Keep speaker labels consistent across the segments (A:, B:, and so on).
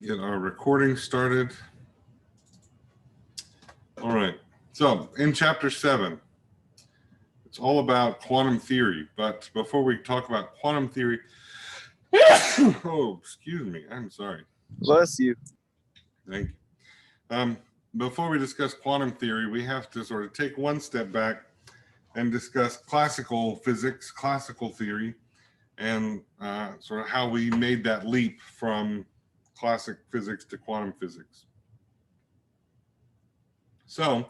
A: Get our recording started. All right. So in chapter 7, it's all about quantum theory. But before we talk about quantum theory, oh, excuse me. I'm sorry.
B: Bless you.
A: Thank you. Before we discuss quantum theory, we have to sort of take one step back and discuss classical physics, classical theory, and sort of how we made that leap from classic physics to quantum physics. So,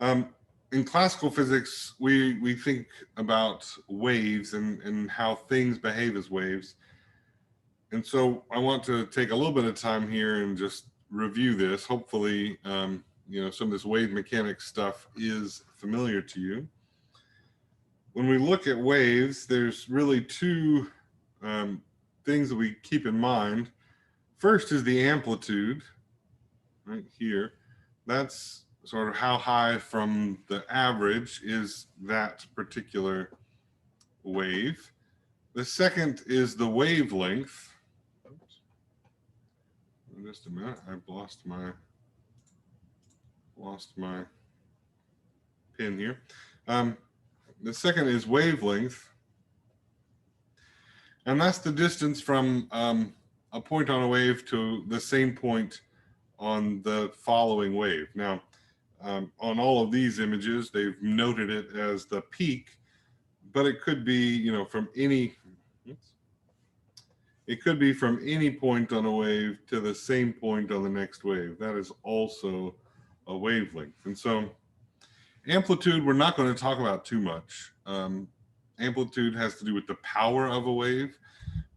A: in classical physics, we think about waves and how things behave as waves. And so I want to take a little bit of time here and just review this. Hopefully, some of this wave mechanics stuff is familiar to you. When we look at waves, there's really two things that we keep in mind. First is the amplitude, right here. That's sort of how high from the average is that particular wave. The second is the wavelength. Oops. Just a minute, I've lost my pin here. The second is wavelength, and that's the distance from a point on a wave to the same point on the following wave. Now, on all of these images, they've noted it as the peak, but it could be, from any point on a wave to the same point on the next wave. That is also a wavelength. And so amplitude, we're not going to talk about too much. Amplitude has to do with the power of a wave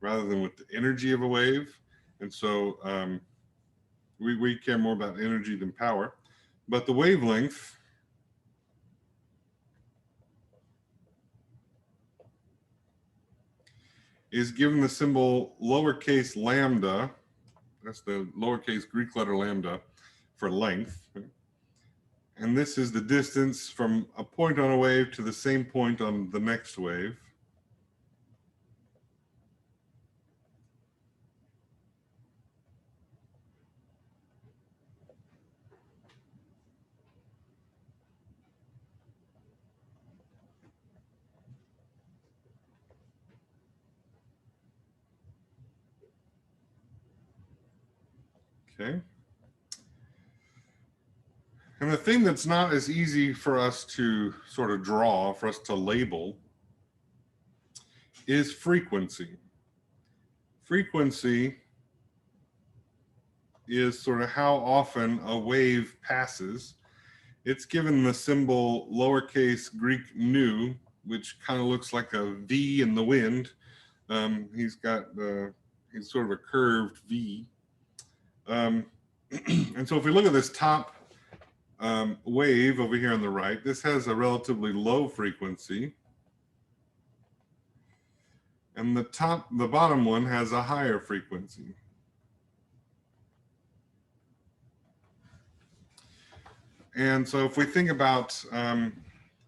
A: rather than with the energy of a wave. And so we care more about energy than power. But the wavelength is given the symbol lowercase lambda. That's the lowercase Greek letter lambda for length. And this is the distance from a point on a wave to the same point on the next wave. Okay. And the thing that's not as easy for us to sort of draw, for us to label, is frequency. Frequency is sort of how often a wave passes. It's given the symbol lowercase Greek nu, which kind of looks like a V in the wind. He's sort of a curved V. And so if we look at this top wave over here on the right, this has a relatively low frequency. And the bottom one has a higher frequency. And so if we think about,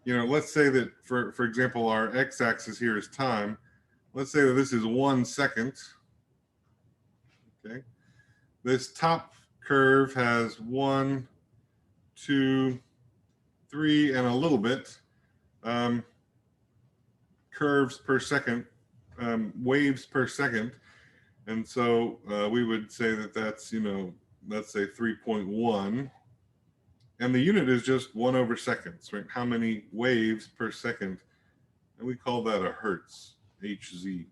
A: let's say that, for example, our x-axis here is time. Let's say that this is 1 second. Okay. This top curve has 1, 2, 3, and a little bit curves per second, waves per second. And so we would say that that's, let's say 3.1. And the unit is just 1/seconds, right? How many waves per second? And we call that a hertz, Hz.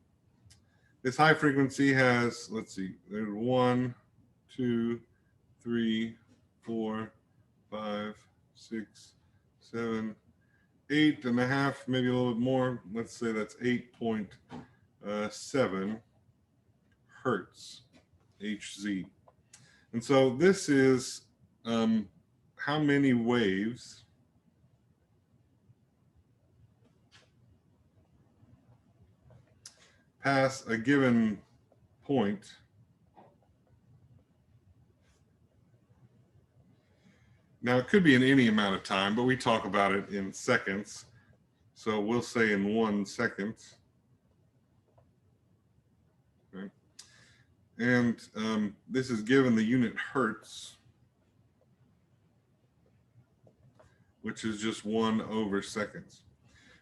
A: This high frequency has, let's see, there's 1, 2, 3, 4, 5, 6, 7, 8.5, maybe a little bit more. Let's say that's 8.7 hertz, Hz. And so this is how many waves pass a given point Now, it could be in any amount of time, but we talk about it in seconds. So we'll say in 1 second. Okay. And this is given the unit hertz, which is just 1/seconds.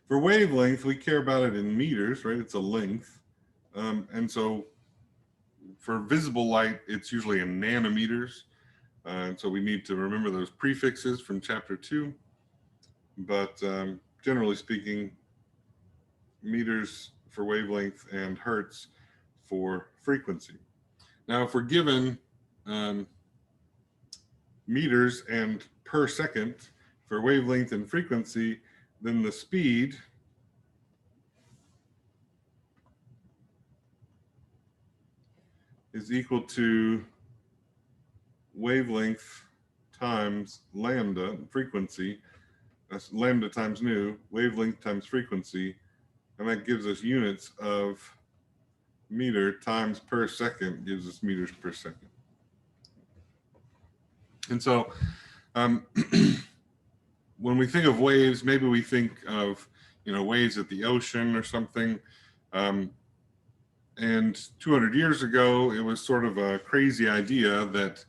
A: For wavelength, we care about it in meters, right? It's a length. And so for visible light, it's usually in nanometers. And so we need to remember those prefixes from chapter 2. But generally speaking, meters for wavelength and hertz for frequency. Now, if we're given meters and per second for wavelength and frequency, then the speed is equal to wavelength times lambda, frequency. That's lambda times nu, wavelength times frequency, and that gives us units of meter times per second gives us meters per second. And so when we think of waves, maybe we think of, waves at the ocean or something. And 200 years ago, it was sort of a crazy idea that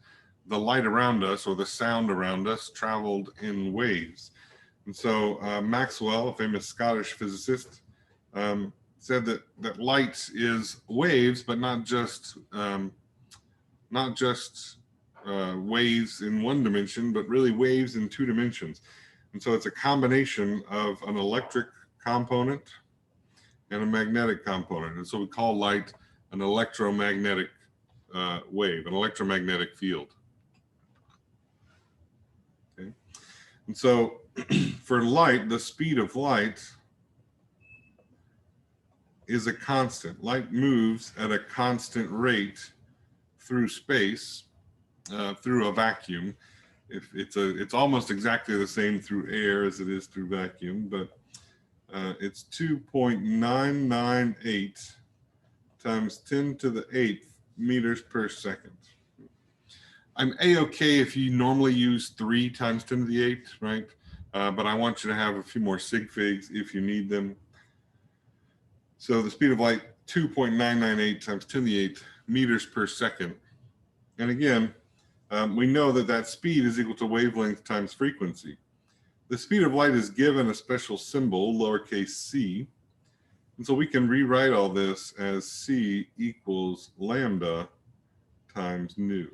A: the light around us or the sound around us traveled in waves. And so Maxwell, a famous Scottish physicist, said that light is waves, but not just waves in one dimension, but really waves in 2 dimensions. And so it's a combination of an electric component and a magnetic component. And so we call light an electromagnetic wave, an electromagnetic field. Okay. And so for light, the speed of light is a constant. Light moves at a constant rate through space, through a vacuum. If it's almost exactly the same through air as it is through vacuum, but it's 2.998 times 10 to the 8th meters per second. I'm A-okay if you normally use 3 times 10 to the 8th, right? But I want you to have a few more sig figs if you need them. So the speed of light, 2.998 times 10 to the 8th meters per second. And again, we know that speed is equal to wavelength times frequency. The speed of light is given a special symbol, lowercase c. And so we can rewrite all this as c equals lambda times nu.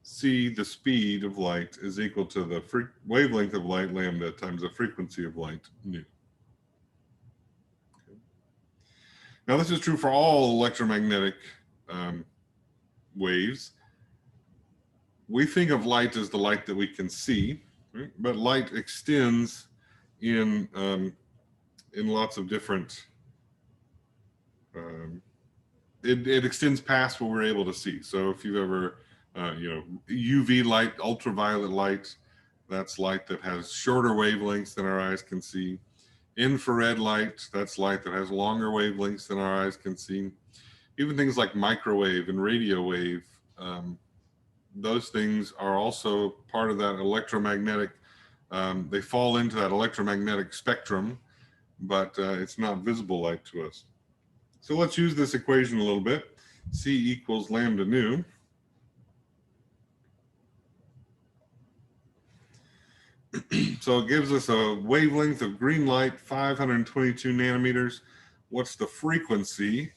A: C, the speed of light, is equal to the wavelength of light, lambda, times the frequency of light, nu. Okay. Now this is true for all electromagnetic waves. We think of light as the light that we can see, right? But light extends in lots of different, it extends past what we're able to see. So if you've ever, UV light, ultraviolet light, that's light that has shorter wavelengths than our eyes can see. Infrared light, that's light that has longer wavelengths than our eyes can see. Even things like microwave and radio wave, those things are also part of that electromagnetic, they fall into that electromagnetic spectrum, but it's not visible light to us. So let's use this equation a little bit. C equals lambda nu. So it gives us a wavelength of green light, 522 nanometers. What's the frequency?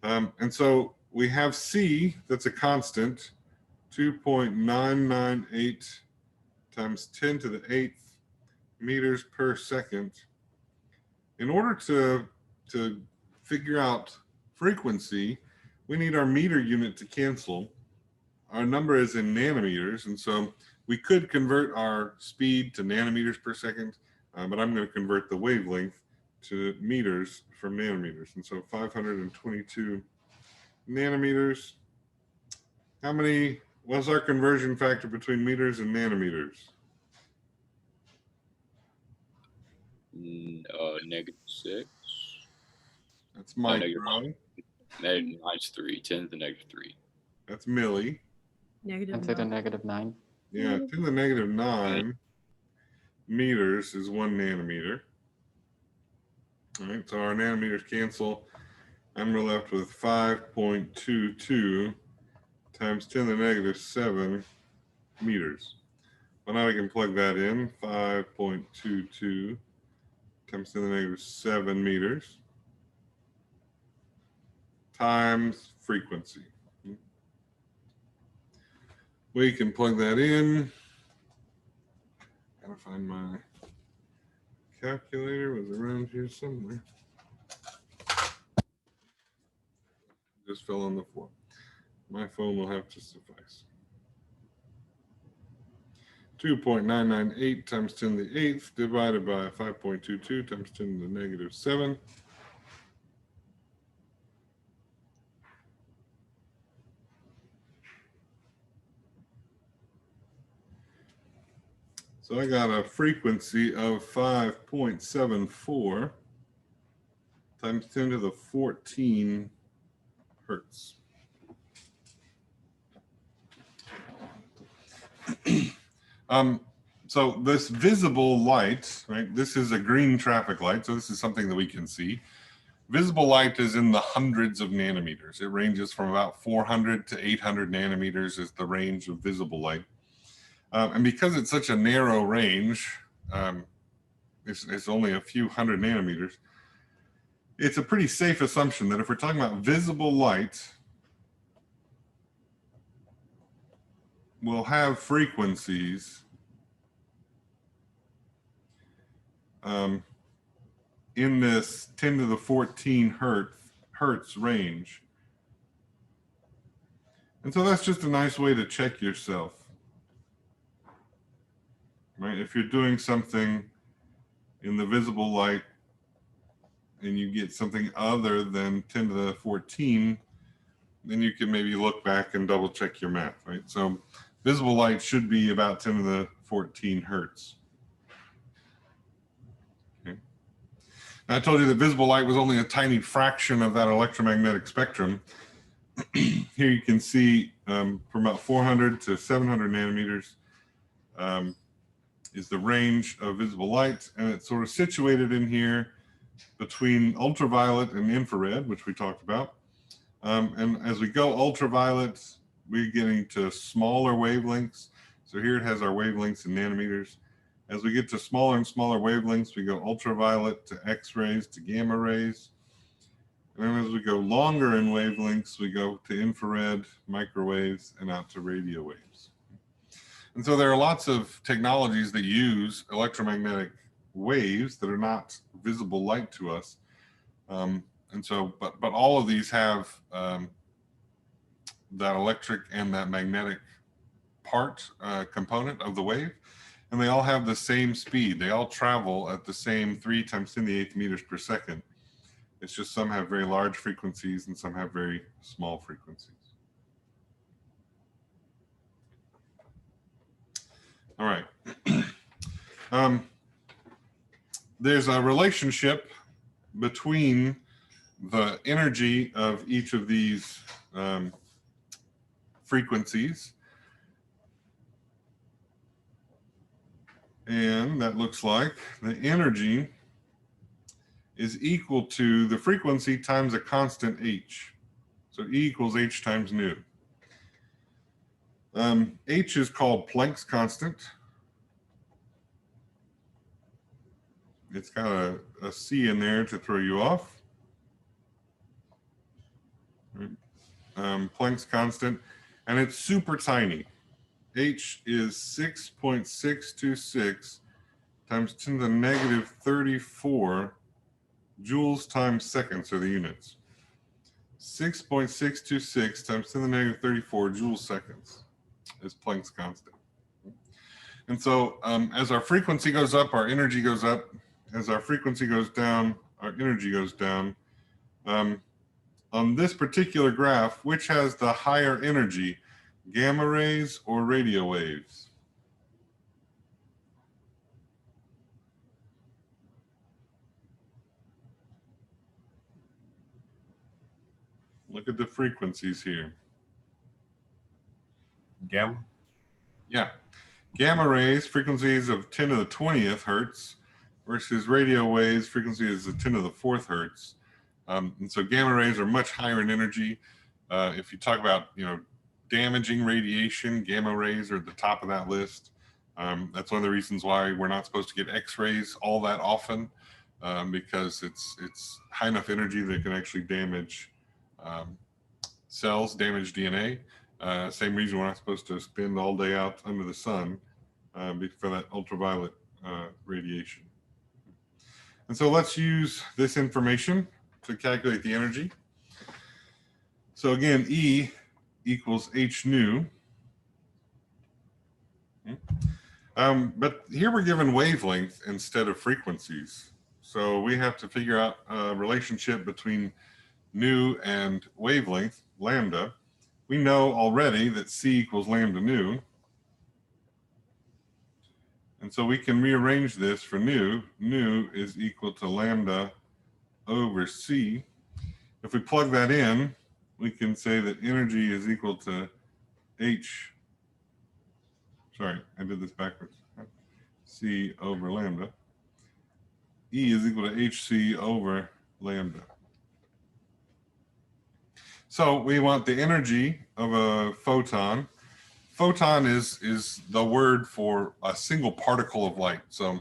A: And so we have C, that's a constant, 2.998 times 10 to the 8th meters per second. In order to figure out frequency, we need our meter unit to cancel. Our number is in nanometers, and so we could convert our speed to nanometers per second, but I'm going to convert the wavelength to meters from nanometers. And so 522 nanometers. What's our conversion factor between meters and nanometers?
B: -6.
A: That's micro.
B: -3, 10 to the -3.
A: That's milli.
C: -9.
D: 10 to the -9.
A: Yeah, 10 to the -9 meters is 1 nanometer. All right, so our nanometers cancel. And we're left with 5.22 times 10 to the negative 7 meters. Well, now we can plug that in, 5.22 times 10 to the negative 7 meters times frequency. We can plug that in. Gotta find my calculator, was around here somewhere. Just fell on the floor. My phone will have to suffice. 2.998 times 10 to the 8th divided by 5.22 times 10 to the negative 7. So I got a frequency of 5.74 times 10 to the 14 hertz. So this visible light, right? This is a green traffic light. So this is something that we can see. Visible light is in the hundreds of nanometers. It ranges from about 400 to 800 nanometers is the range of visible light. And because it's such a narrow range, it's only a few hundred nanometers, it's a pretty safe assumption that if we're talking about visible light, we'll have frequencies in this 10 to the 14 hertz range. And so that's just a nice way to check yourself. Right? If you're doing something in the visible light and you get something other than 10 to the 14, then you can maybe look back and double check your math, right? So visible light should be about 10 to the 14 hertz. Okay. Now, I told you that visible light was only a tiny fraction of that electromagnetic spectrum. Here you can see from about 400 to 700 nanometers is the range of visible light, and it's sort of situated in here between ultraviolet and infrared, which we talked about. And as we go ultraviolet, we're getting to smaller wavelengths. So here it has our wavelengths in nanometers. As we get to smaller and smaller wavelengths, we go ultraviolet to X-rays to gamma rays. And then as we go longer in wavelengths, we go to infrared, microwaves, and out to radio waves. And so there are lots of technologies that use electromagnetic waves that are not visible light to us. And so, but all of these have that electric and that magnetic part component of the wave, and they all have the same speed. They all travel at the same 3 times 10 to the 8th meters per second. It's just some have very large frequencies and some have very small frequencies. All right. There's a relationship between the energy of each of these frequencies. And that looks like the energy is equal to the frequency times a constant h. So E equals h times nu. H is called Planck's constant. It's got a C in there to throw you off. Planck's constant, and it's super tiny. H is 6.626 times 10 to the negative 34 joules times seconds are the units. 6.626 times 10 to the negative 34 joules seconds is Planck's constant. And so as our frequency goes up, our energy goes up. As our frequency goes down, our energy goes down. On this particular graph, which has the higher energy, gamma rays or radio waves? Look at the frequencies here.
C: Gamma?
A: Yeah. Gamma rays, frequencies of 10 to the 20th hertz versus radio waves, frequency is 10 to the 4th hertz. And so gamma rays are much higher in energy. If you talk about, damaging radiation, gamma rays are at the top of that list. That's one of the reasons why we're not supposed to get X-rays all that often, because it's high enough energy that it can actually damage cells, damage DNA. Same reason we're not supposed to spend all day out under the sun for that ultraviolet radiation. And so let's use this information to calculate the energy. So again, E equals H nu. But here we're given wavelength instead of frequencies. So we have to figure out a relationship between nu and wavelength, lambda. We know already that C equals lambda nu. And so we can rearrange this for nu. Nu is equal to lambda over C. If we plug that in, we can say that energy is equal to H. Sorry, I did this backwards. C over lambda. E is equal to HC over lambda. So we want the energy of a photon. Photon is the word for a single particle of light. So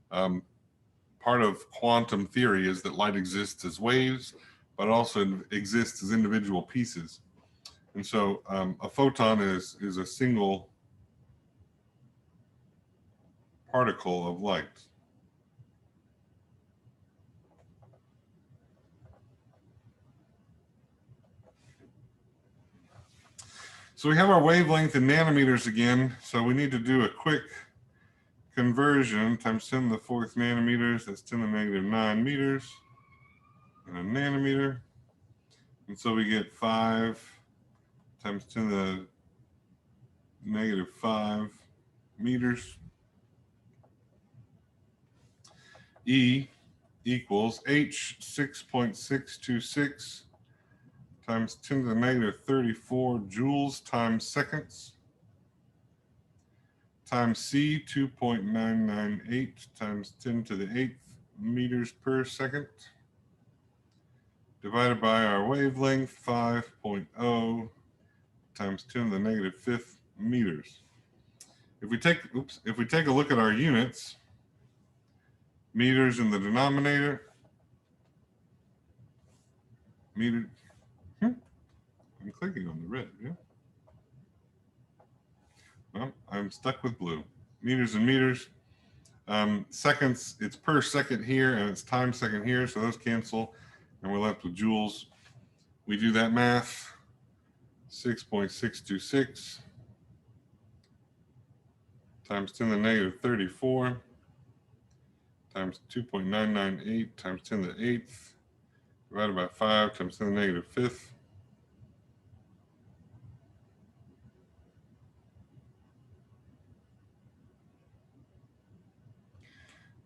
A: part of quantum theory is that light exists as waves, but also exists as individual pieces. And so a photon is a single particle of light. So we have our wavelength in nanometers again. So we need to do a quick conversion times 10 to the fourth nanometers. That's 10 to the negative 9 meters in a nanometer. And so we get 5 times 10 to the negative 5 meters. E equals H 6.626 times 10 to the negative 34 joules times seconds times C 2.998 times 10 to the 8th meters per second divided by our wavelength 5.0 times 10 to the negative 5th meters. If we take a look at our units, meters in the denominator, meter. I'm clicking on the red, yeah. Well, I'm stuck with blue. Meters and meters. Seconds, it's per second here and it's time second here, so those cancel, and we're left with joules. We do that math, 6.626 times 10 to the negative 34 times 2.998 times 10 to the 8th divided by 5 times 10 to the negative 5th.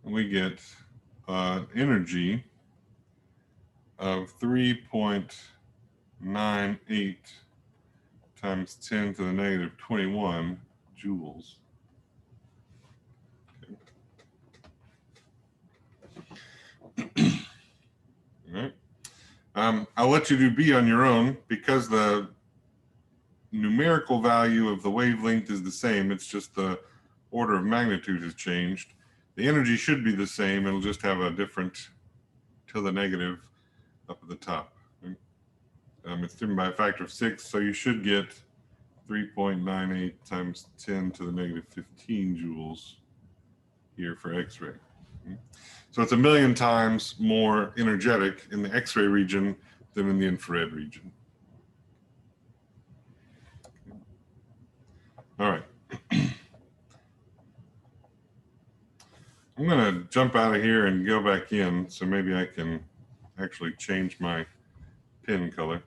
A: And we get energy of 3.98 times 10 to the negative 21 joules. Okay. All right. I'll let you do B on your own because the numerical value of the wavelength is the same. It's just the order of magnitude has changed. The energy should be the same. It'll just have a different to the negative up at the top. It's driven by a factor of 6, so you should get 3.98 times 10 to the negative 15 joules here for X-ray. So it's 1,000,000 times more energetic in the X-ray region than in the infrared region. All right. I'm going to jump out of here and go back in, so maybe I can actually change my pen color.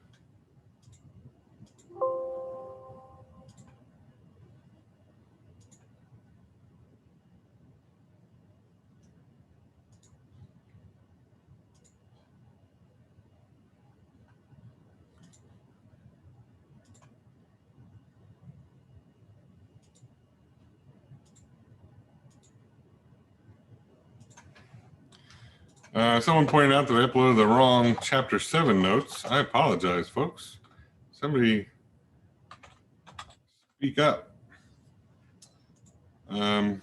A: Someone pointed out that I uploaded the wrong chapter 7 notes. I apologize, folks. Somebody speak up. I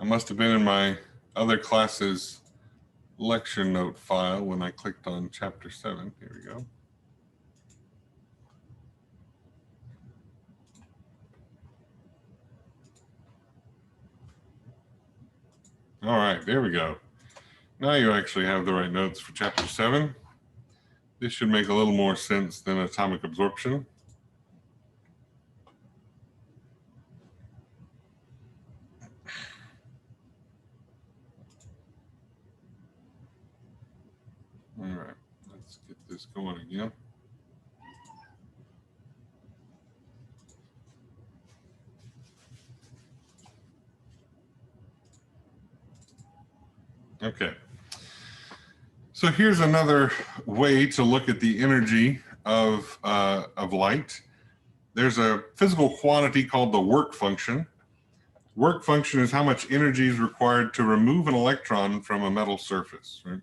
A: must have been in my other class's lecture note file when I clicked on chapter 7. Here we go. All right, there we go. Now you actually have the right notes for chapter 7. This should make a little more sense than atomic absorption. All right, let's get this going again. Okay. So here's another way to look at the energy of light. There's a physical quantity called the work function. Work function is how much energy is required to remove an electron from a metal surface, right?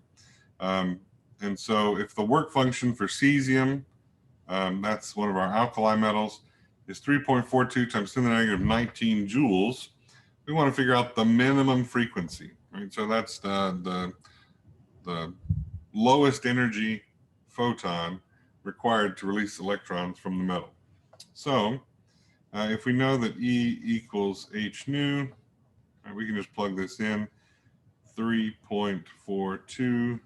A: And so if the work function for cesium, that's one of our alkali metals, is 3.42 times 10 to the negative 19 joules, we want to figure out the minimum frequency, right? So that's the lowest energy photon required to release electrons from the metal. So if we know that E equals h nu, we can just plug this in. 3.42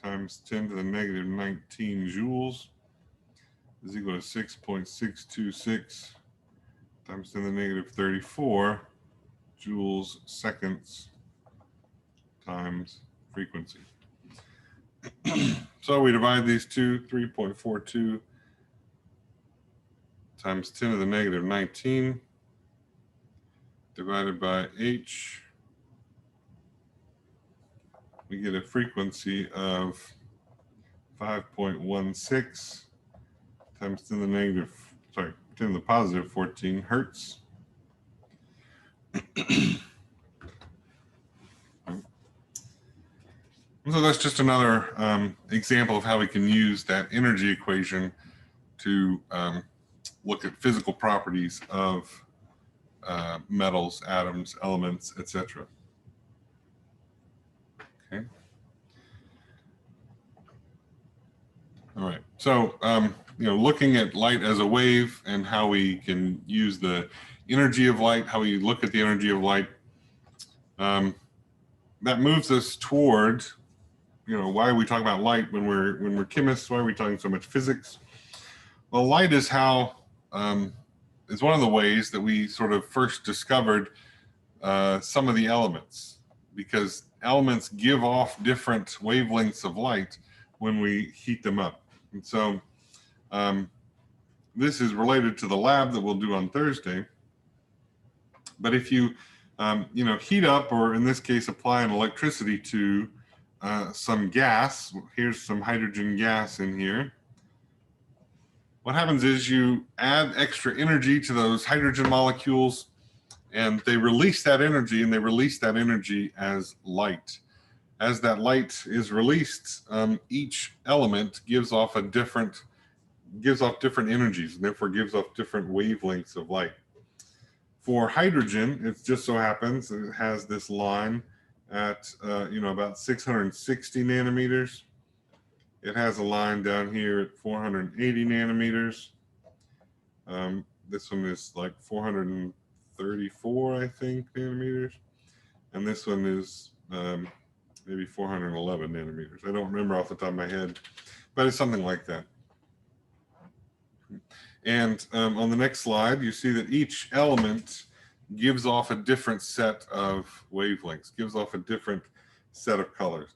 A: times 10 to the negative 19 joules is equal to 6.626 times 10 to the negative 34 joules seconds times frequency. So we divide these two, 3.42 times 10 to the negative 19 divided by h. We get a frequency of 5.16 times 10 to the negative, 10 to the positive 14 hertz. So that's just another example of how we can use that energy equation to look at physical properties of metals, atoms, elements, etc. Okay. All right. So, looking at light as a wave and how we can use the energy of light, how we look at the energy of light, that moves us toward, why are we talking about light when we're chemists? Why are we talking so much physics? Well, light is how is one of the ways that we sort of first discovered some of the elements, because elements give off different wavelengths of light when we heat them up. And so this is related to the lab that we'll do on Thursday. But if you, heat up, or in this case, apply an electricity to some gas, here's some hydrogen gas in here. What happens is you add extra energy to those hydrogen molecules, and they release that energy, and they release that energy as light. As that light is released, each element gives off different energies, and therefore gives off different wavelengths of light. For hydrogen, it just so happens that it has this line at about 660 nanometers. It has a line down here at 480 nanometers. This one is like 434, I think, nanometers. And this one is maybe 411 nanometers. I don't remember off the top of my head, but it's something like that. And on the next slide, you see that each element gives off a different set of wavelengths, gives off a different set of colors.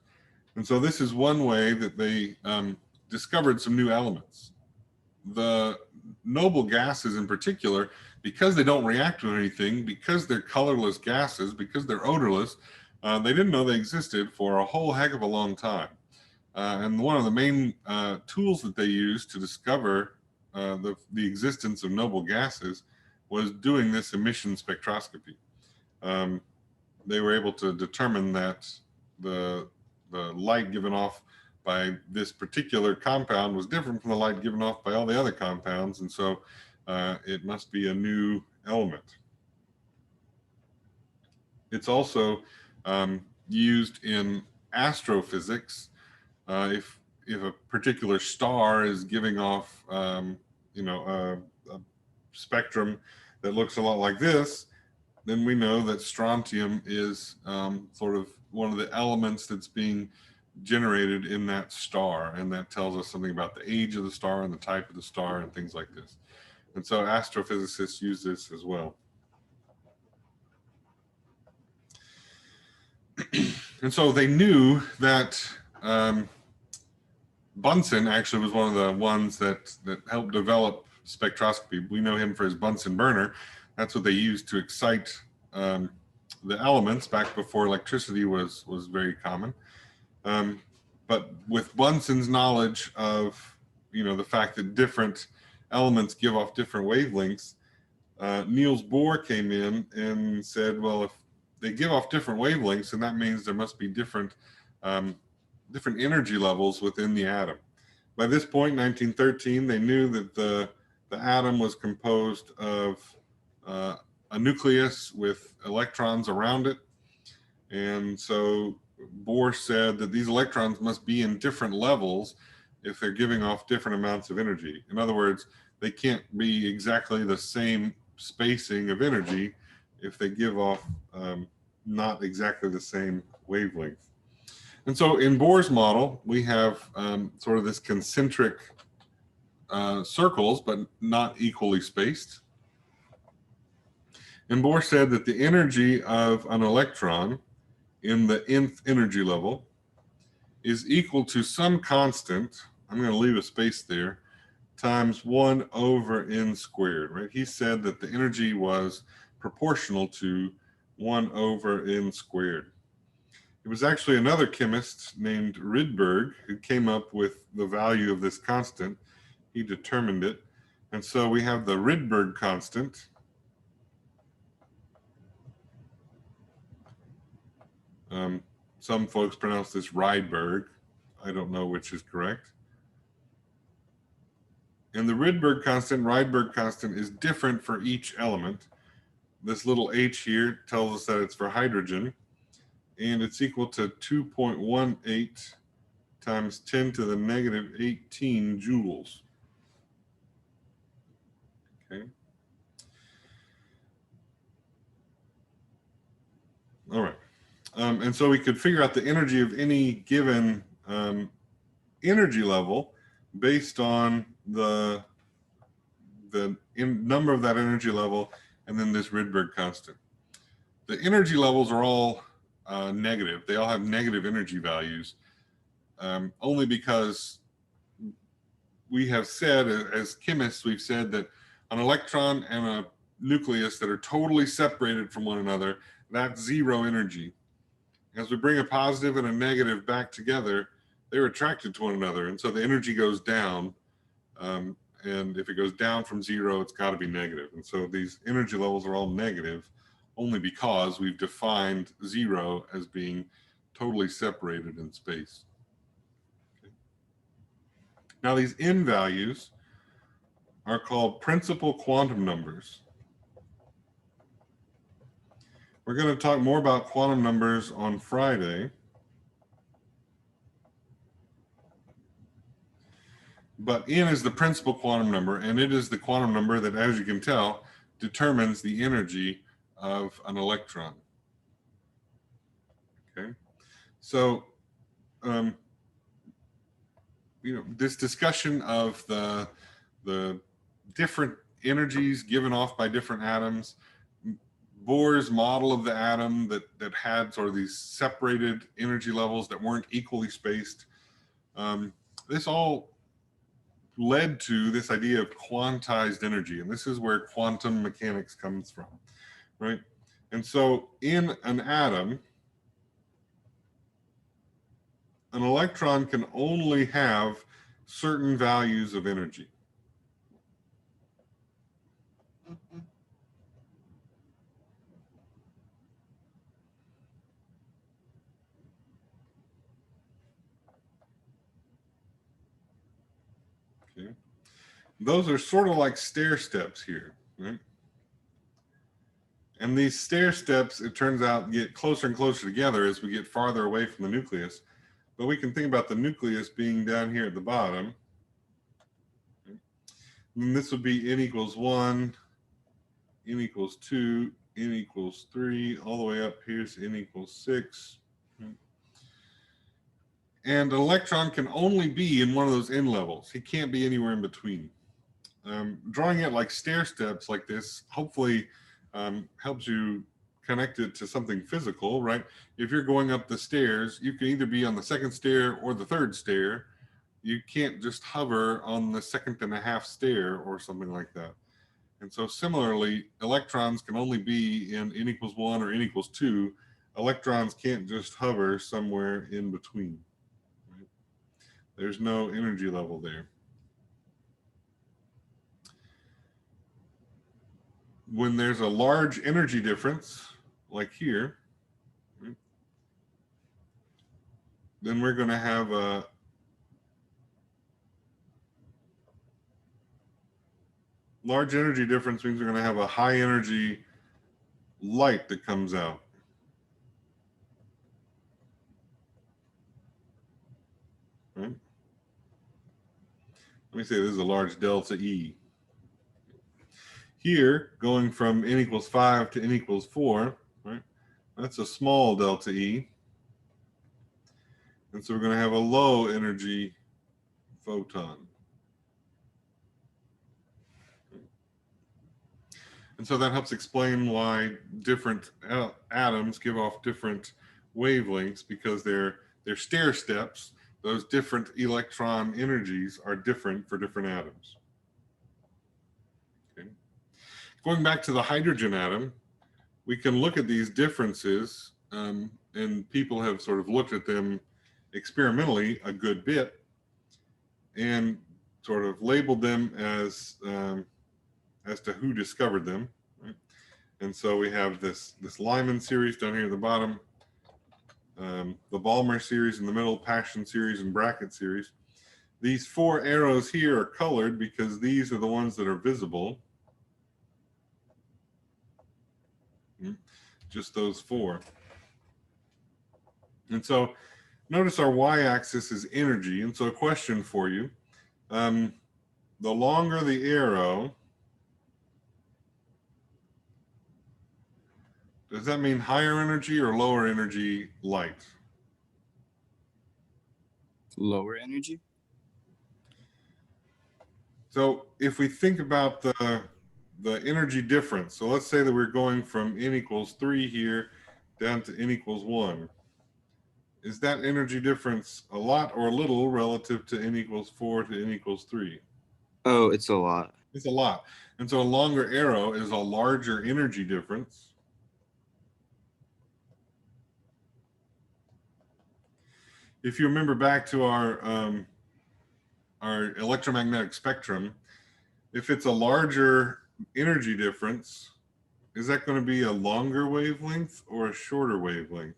A: And so this is one way that they discovered some new elements. The noble gases in particular, because they don't react with anything, because they're colorless gases, because they're odorless, they didn't know they existed for a whole heck of a long time. And one of the main tools that they used to discover the existence of noble gases was doing this emission spectroscopy. They were able to determine that the the light given off by this particular compound was different from the light given off by all the other compounds, and so it must be a new element. It's also used in astrophysics. If a particular star is giving off a spectrum that looks a lot like this, then we know that strontium is sort of one of the elements that's being generated in that star, and that tells us something about the age of the star and the type of the star and things like this. And so astrophysicists use this as well. And so they knew that Bunsen actually was one of the ones that helped develop spectroscopy. We know him for his Bunsen burner. That's what they used to excite the elements back before electricity was very common. But with Bunsen's knowledge of the fact that different elements give off different wavelengths, Niels Bohr came in and said, well, if they give off different wavelengths, and that means there must be different energy levels within the atom. By this point, 1913, they knew that the atom was composed of a nucleus with electrons around it. And so Bohr said that these electrons must be in different levels if they're giving off different amounts of energy. In other words, they can't be exactly the same spacing of energy if they give off not exactly the same wavelength. And so in Bohr's model, we have sort of this concentric circles, but not equally spaced. And Bohr said that the energy of an electron in the nth energy level is equal to some constant, I'm going to leave a space there, times 1 over n squared, right? He said that the energy was proportional to 1 over n squared. It was actually another chemist named Rydberg who came up with the value of this constant. He determined it. And so we have the Rydberg constant. Some folks pronounce this Rydberg. I don't know which is correct. And the Rydberg constant is different for each element. This little h here tells us that it's for hydrogen, and it's equal to 2.18 times 10 to the negative 18 joules. Okay. All right. And so we could figure out the energy of any given energy level based on the number of that energy level and then this Rydberg constant. The energy levels are all negative. They all have negative energy values, only because we have said, as chemists, we've said that an electron and a nucleus that are totally separated from one another, that's zero energy. As we bring a positive and a negative back together, they're attracted to one another, and so the energy goes down. And if it goes down from zero, it's got to be negative. And so these energy levels are all negative only because we've defined zero as being totally separated in space. Okay. Now these n values are called principal quantum numbers. We're going to talk more about quantum numbers on Friday. But n is the principal quantum number, and it is the quantum number that, as you can tell, determines the energy of an electron. Okay, so this discussion of the different energies given off by different atoms, Bohr's model of the atom that had sort of these separated energy levels that weren't equally spaced, this all led to this idea of quantized energy, and this is where quantum mechanics comes from, right? And so in an atom, an electron can only have certain values of energy. those are sort of like stair steps here, right? And these stair steps, it turns out, get closer and closer together as we get farther away from the nucleus. But we can think about the nucleus being down here at the bottom. And this would be n equals 1, n equals 2, n equals 3, all the way up here's n equals 6. And an electron can only be in one of those n levels. He can't be anywhere in between. Drawing it like stair steps like this hopefully helps you connect it to something physical, right? If you're going up the stairs, you can either be on the second stair or the third stair. You can't just hover on the second and a half stair or something like that. And so similarly, electrons can only be in n equals 1 or n equals 2. Electrons can't just hover somewhere in between. Right? There's no energy level there. When there's a large energy difference, like here, right, then we're going to have a large energy difference means we're going to have a high energy light that comes out. Right? Let me say this is a large delta E. Here, going from n equals 5 to n equals 4, right? That's a small delta E. And so we're going to have a low energy photon. And so that helps explain why different atoms give off different wavelengths, because they're stair steps. Those different electron energies are different for different atoms. Okay. Going back to the hydrogen atom, we can look at these differences, and people have sort of looked at them experimentally a good bit and sort of labeled them as to who discovered them. Right? And so we have this Lyman series down here at the bottom, the Balmer series in the middle, Paschen series, and Brackett series. These 4 arrows here are colored because these are the ones that are visible. Just those 4. And so notice our y-axis is energy. And so a question for you. The longer the arrow, does that mean higher energy or lower energy light?
C: Lower energy.
A: So if we think about the energy difference, so let's say that we're going from n equals 3 here down to n equals 1. Is that energy difference a lot or a little relative to n equals 4 to n equals 3?
C: Oh, it's a lot.
A: It's a lot. And so a longer arrow is a larger energy difference. If you remember back to our electromagnetic spectrum, if it's a larger energy difference, is that going to be a longer wavelength or a shorter wavelength?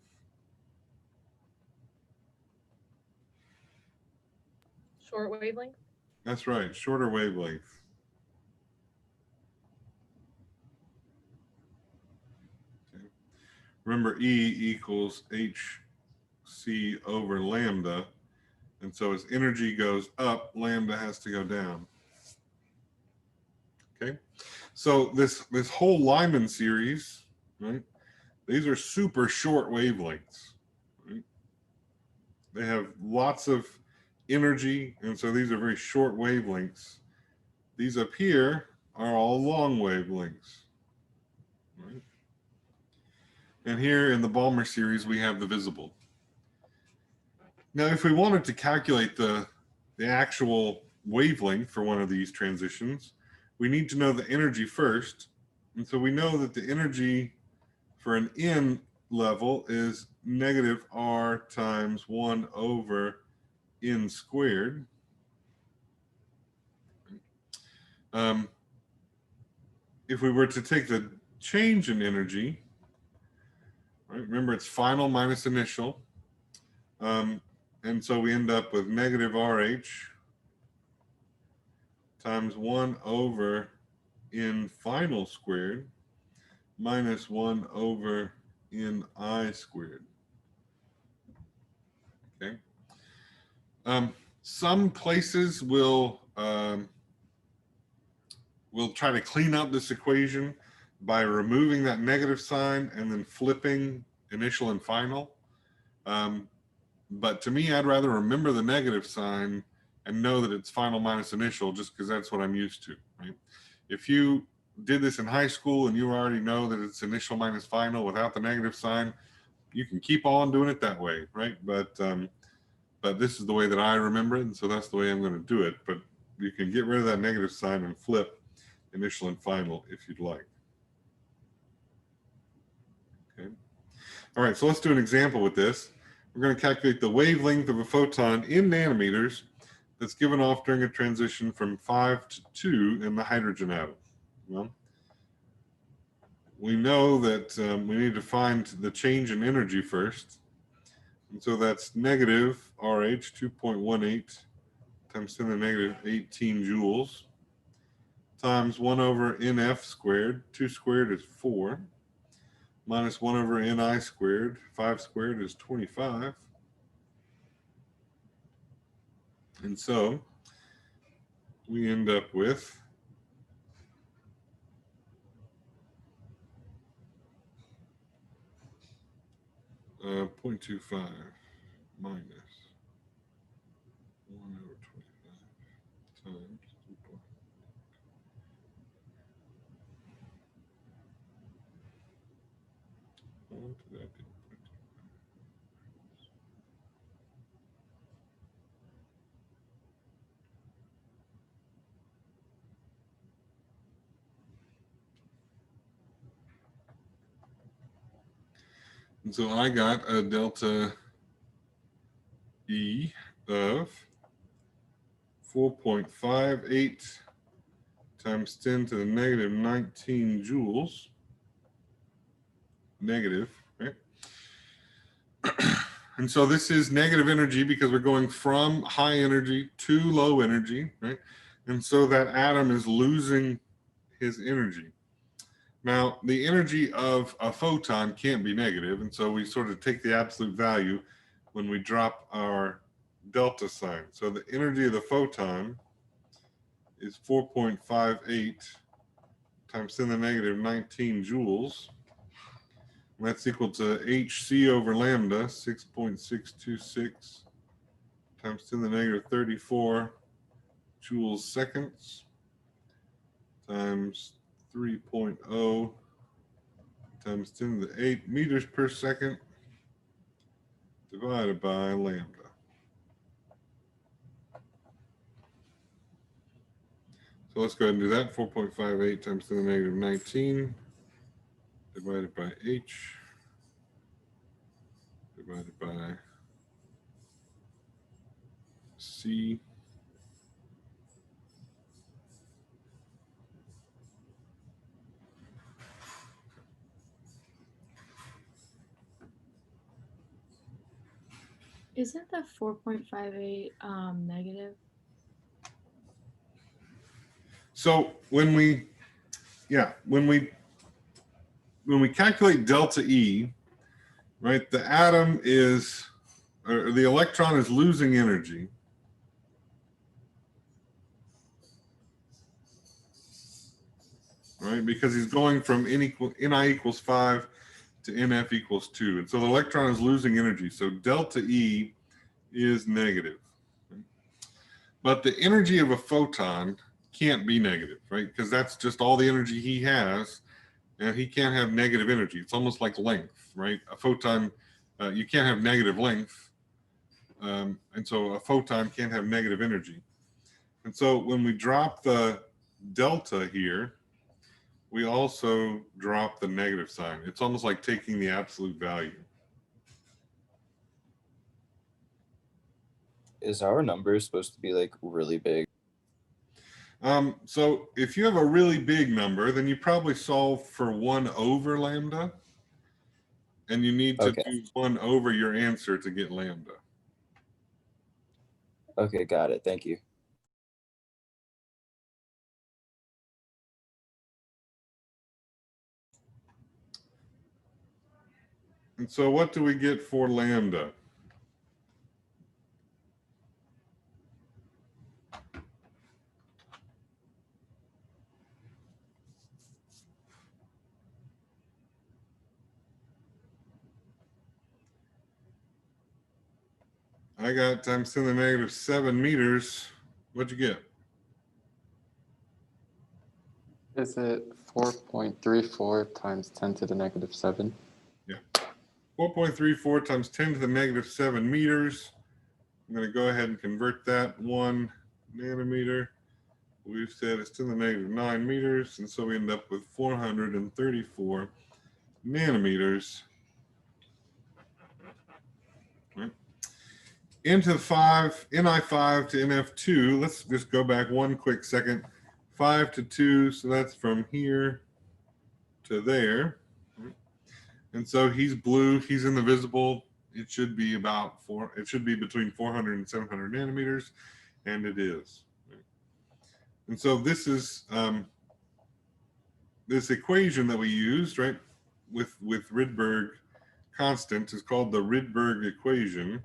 D: Short wavelength?
A: That's right, shorter wavelength. Okay. Remember, E equals hc over lambda. And so as energy goes up, lambda has to go down. Okay, so this whole Lyman series, right? These are super short wavelengths. Right? They have lots of energy, and so these are very short wavelengths. These up here are all long wavelengths. Right? And here in the Balmer series, we have the visible. Now, if we wanted to calculate the actual wavelength for one of these transitions, we need to know the energy first. And so we know that the energy for an n level is negative r times 1 over n squared. If we were to take the change in energy, right, remember it's final minus initial. And so we end up with negative RH times 1 over n final squared minus 1 over n I squared. Okay. Some places will try to clean up this equation by removing that negative sign and then flipping initial and final. But to me, I'd rather remember the negative sign and know that it's final minus initial, just because that's what I'm used to, right? If you did this in high school and you already know that it's initial minus final without the negative sign, you can keep on doing it that way, right? But this is the way that I remember it, and so that's the way I'm going to do it. But you can get rid of that negative sign and flip initial and final if you'd like. Okay. All right, so let's do an example with this. We're going to calculate the wavelength of a photon in nanometers that's given off during a transition from 5 to 2 in the hydrogen atom. Well, we know that we need to find the change in energy first. And so that's negative RH 2.18 times 10 to the negative 18 joules times 1 over NF squared. 2 squared is 4. Minus 1 over NI squared. 5 squared is 25. And so we end up with 0.25 minus 1 over 25 times 2. And so I got a delta E of 4.58 times 10 to the negative 19 joules. Negative, right? And so this is negative energy because we're going from high energy to low energy, right? And so that atom is losing his energy. Now, the energy of a photon can't be negative, and so we sort of take the absolute value when we drop our delta sign. So the energy of the photon is 4.58 times 10 to the negative 19 joules. And that's equal to HC over lambda, 6.626 times 10 to the negative 34 joules seconds times 3.0 times 10 to the 8 meters per second divided by lambda. So let's go ahead and do that. 4.58 times 10 to the negative 19 divided by H divided by C.
D: Isn't the 4.58 negative?
A: So when we calculate delta E, right, the atom is, or the electron is losing energy. Right, because he's going from Ni equals 5 to NF equals 2. And so the electron is losing energy. So delta E is negative. But the energy of a photon can't be negative, right? Because that's just all the energy he has, and he can't have negative energy. It's almost like length, right? A photon, you can't have negative length. And so a photon can't have negative energy. And so when we drop the delta here, we also drop the negative sign. It's almost like taking the absolute value.
C: Is our number supposed to be like really big?
A: So if you have a really big number, then you probably solve for 1 over lambda. And you need to do 1 over your answer to get lambda.
C: Okay, got it. Thank you.
A: And so what do we get for lambda? I got times 10 to the negative 7 meters. What'd you get?
E: Is it 4.34 times 10 to the negative 7?
A: 4.34 times 10 to the negative 7 meters. I'm going to go ahead and convert that 1 nanometer. We've said it's 10 to the negative 9 meters. And so we end up with 434 nanometers. Right. Into 5, Ni5 to NF2. Let's just go back one quick second. 5 to 2, so that's from here to there. And so he's blue, he's in the visible. It should be it should be between 400 and 700 nanometers, and it is. And so this is this equation that we used, right, with Rydberg constant is called the Rydberg equation.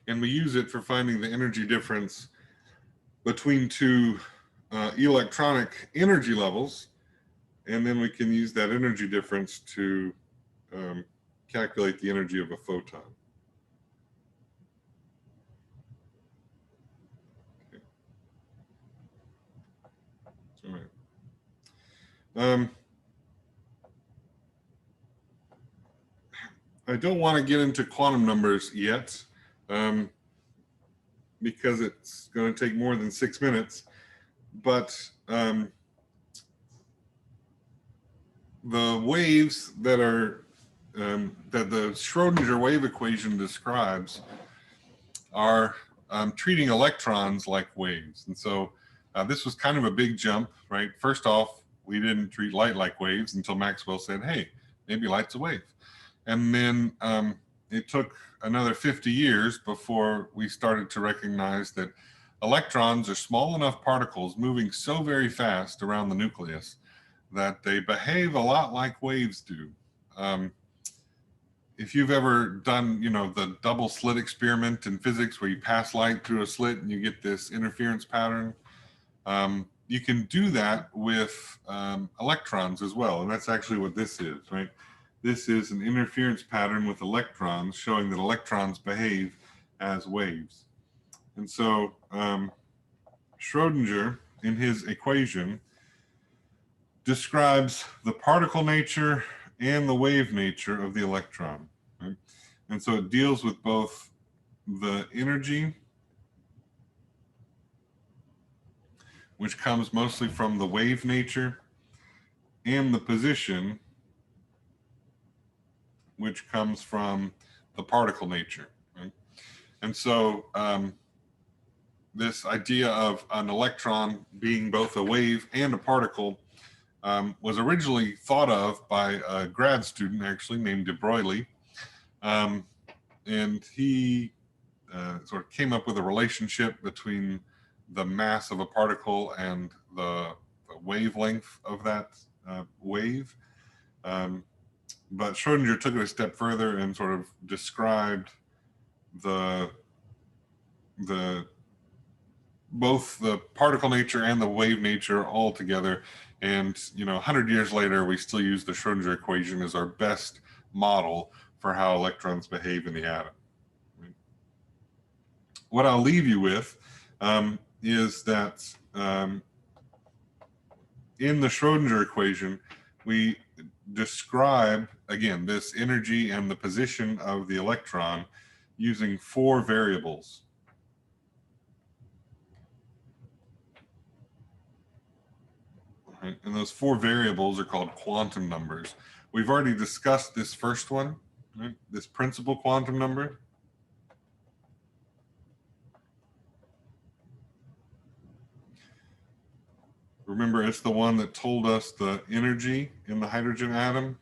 A: And we use it for finding the energy difference between two electronic energy levels. And then we can use that energy difference to calculate the energy of a photon. Okay. All right. I don't want to get into quantum numbers yet. Because it's going to take more than 6 minutes, but the waves that are that the Schrodinger wave equation describes are treating electrons like waves, and so this was kind of a big jump, right? First off, we didn't treat light like waves until Maxwell said, "Hey, maybe light's a wave," and then it took another 50 years before we started to recognize that electrons are small enough particles moving so very fast around the nucleus that they behave a lot like waves do. If you've ever done, the double slit experiment in physics where you pass light through a slit and you get this interference pattern, you can do that with electrons as well. And that's actually what this is, right? This is an interference pattern with electrons showing that electrons behave as waves. And so Schrodinger, in his equation, describes the particle nature and the wave nature of the electron. Right? And so it deals with both the energy, which comes mostly from the wave nature, and the position, which comes from the particle nature. Right? And so this idea of an electron being both a wave and a particle was originally thought of by a grad student actually named de Broglie. And he sort of came up with a relationship between the mass of a particle and the wavelength of that wave. But Schrodinger took it a step further and sort of described both the particle nature and the wave nature all together. And 100 years later, we still use the Schrodinger equation as our best model for how electrons behave in the atom. What I'll leave you with is that in the Schrodinger equation, we describe, again, this energy and the position of the electron using 4 variables. Right? And those 4 variables are called quantum numbers. We've already discussed this first one, right? This principal quantum number. Remember, it's the one that told us the energy in the hydrogen atom.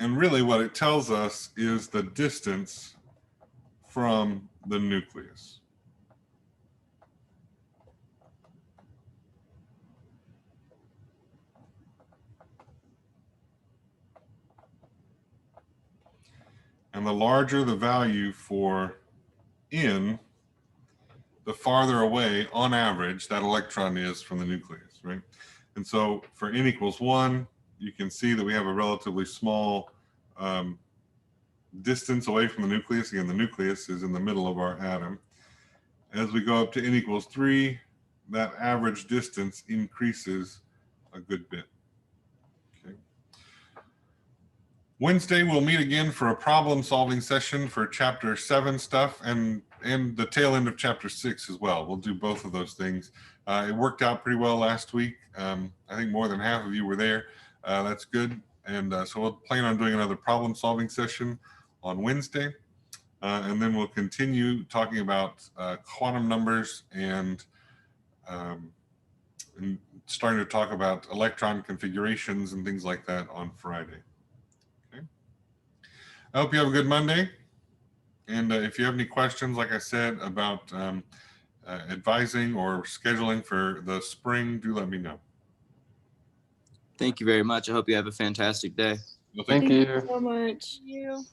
A: And really what it tells us is the distance from the nucleus. And the larger the value for n, the farther away on average that electron is from the nucleus, right? And so for n equals 1, you can see that we have a relatively small distance away from the nucleus. Again, the nucleus is in the middle of our atom. As we go up to n equals 3, that average distance increases a good bit. Okay. Wednesday, we'll meet again for a problem-solving session for Chapter 7 stuff and the tail end of Chapter 6 as well. We'll do both of those things. It worked out pretty well last week. I think more than half of you were there. That's good. And so we'll plan on doing another problem-solving session on Wednesday. And then we'll continue talking about quantum numbers and starting to talk about electron configurations and things like that on Friday. Okay. I hope you have a good Monday. And if you have any questions, like I said, about advising or scheduling for the spring, do let me know.
F: Thank you very much. I hope you have a fantastic day.
A: Well,
E: Thank you.
D: so much.
G: You.